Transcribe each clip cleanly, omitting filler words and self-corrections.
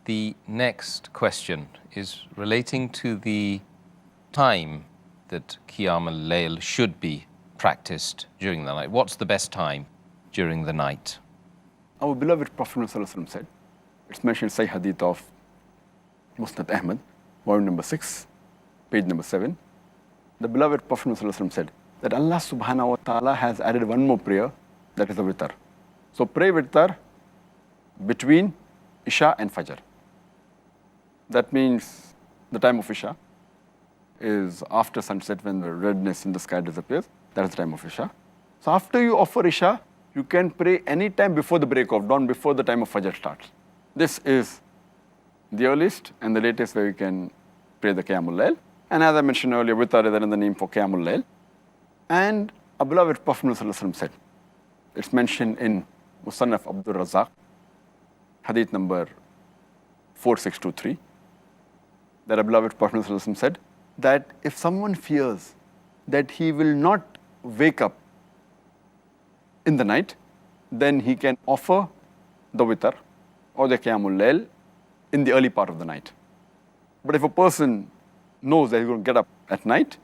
The next question is relating to the time that Qiyaam al-Layl should be practiced during the night. What's the best time during the night? Our beloved Prophet ﷺ said, it's mentioned in Sahih Hadith of Musnad Ahmad, volume number 6, page number 7. The beloved Prophet ﷺ said that Allah subhanahu wa ta'ala has added one more prayer, that is the witr. So pray witr between Isha and Fajr. That means the time of Isha is after sunset, when the redness in the sky disappears. That is the time of Isha. So after you offer Isha, you can pray any time before the break of dawn, before the time of Fajr starts. This is the earliest and the latest where you can pray the Qiyaam al-Layl. And as I mentioned earlier, witr is another name for Qiyaam al-Layl. And our beloved Prophet ﷺ said, it's mentioned in Musannaf Abdul Razak, hadith number 4623, that our beloved Prophet ﷺ said that if someone fears that he will not wake up in the night, then he can offer the witr or the Qiyaam al-Layl in the early part of the night. But if a person knows that he's going to get up at night,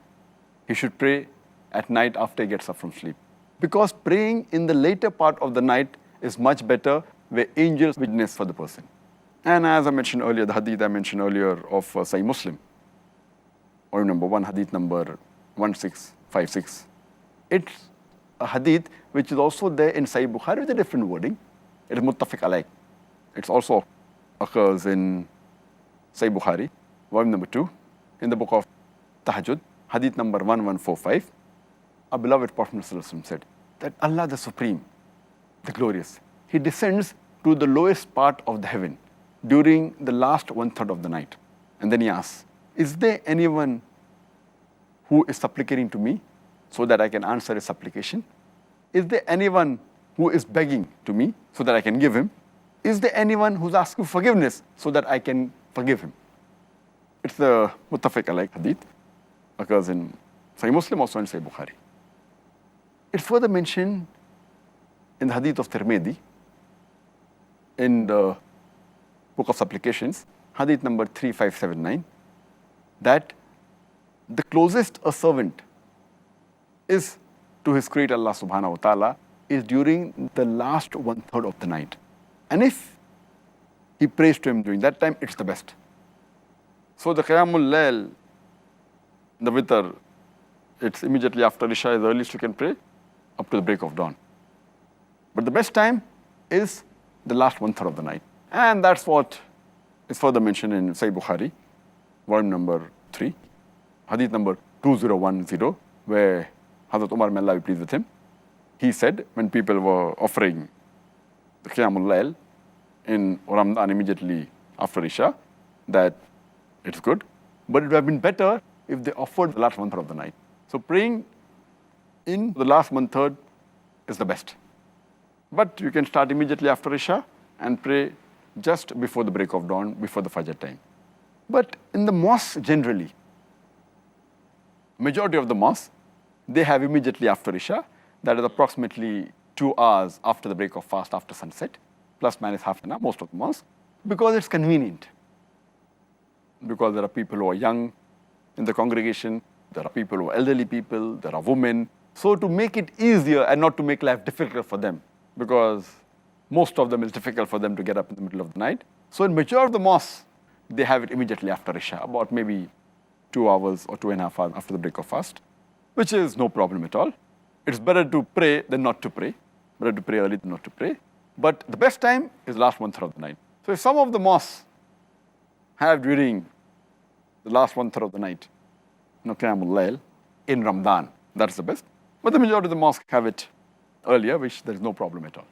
he should pray at night after he gets up from sleep. Because praying in the later part of the night is much better, where angels witness for the person. And as I mentioned earlier, the hadith I mentioned earlier of Sahih Muslim, or number 1, hadith number 1656. It's a hadith which is also there in Sahih Bukhari with a different wording. It is muttafiq alayh. It also occurs in Sahih Bukhari, volume number 2, in the book of Tahajjud, hadith number 1145. Our beloved Prophet ﷺ said that Allah the Supreme, the Glorious, He descends to the lowest part of the heaven during the last 1/3 of the night. And then He asks, is there anyone who is supplicating to me so that I can answer his supplication? Is there anyone who is begging to me so that I can give him? Is there anyone who's asking forgiveness so that I can forgive him? It's the muttafiq alayh hadith, occurs in Sahih Muslim, also in Sahih Bukhari. It's further mentioned in the hadith of Tirmidhi, in the book of supplications, hadith number 3579, that the closest a servant is to his creator Allah subhanahu wa ta'ala is during the last 1/3 of the night. And if he prays to him during that time, it's the best. So the Qiyaam al-Layl, the witr, it's immediately after Isha is the earliest you can pray, up to the break of dawn. But the best time is the last 1/3 of the night. And that's what is further mentioned in Sahih Bukhari, volume number 3, hadith number 2010, where Hazrat Umar, may Allah be pleased with him, he said when people were offering the Qiyaam al-Layl in Ramadan immediately after Isha, that it's good, but it would have been better if they offered the last 1/3 of the night. So praying in the last 1/3 is the best. But you can start immediately after Isha and pray just before the break of dawn, before the Fajr time. But in the mosque generally, majority of the mosques, they have immediately after Isha, that is approximately 2 hours after the break of fast, after sunset, plus minus half an hour, most of the mosques, because it's convenient. Because there are people who are young in the congregation, there are people who are elderly people, there are women. So to make it easier and not to make life difficult for them, because most of them is difficult for them to get up in the middle of the night. So in majority of the mosques, they have it immediately after Isha, about maybe 2 hours or 2.5 hours after the break of fast, which is no problem at all. It's better to pray than not to pray. Better to pray early than not to pray. But the best time is last 1/3 of the night. So if some of the mosques have during the last 1/3 of the night, Qiyaam al-Layl in Ramadan, that's the best. But the majority of the mosques have it earlier, which there is no problem at all.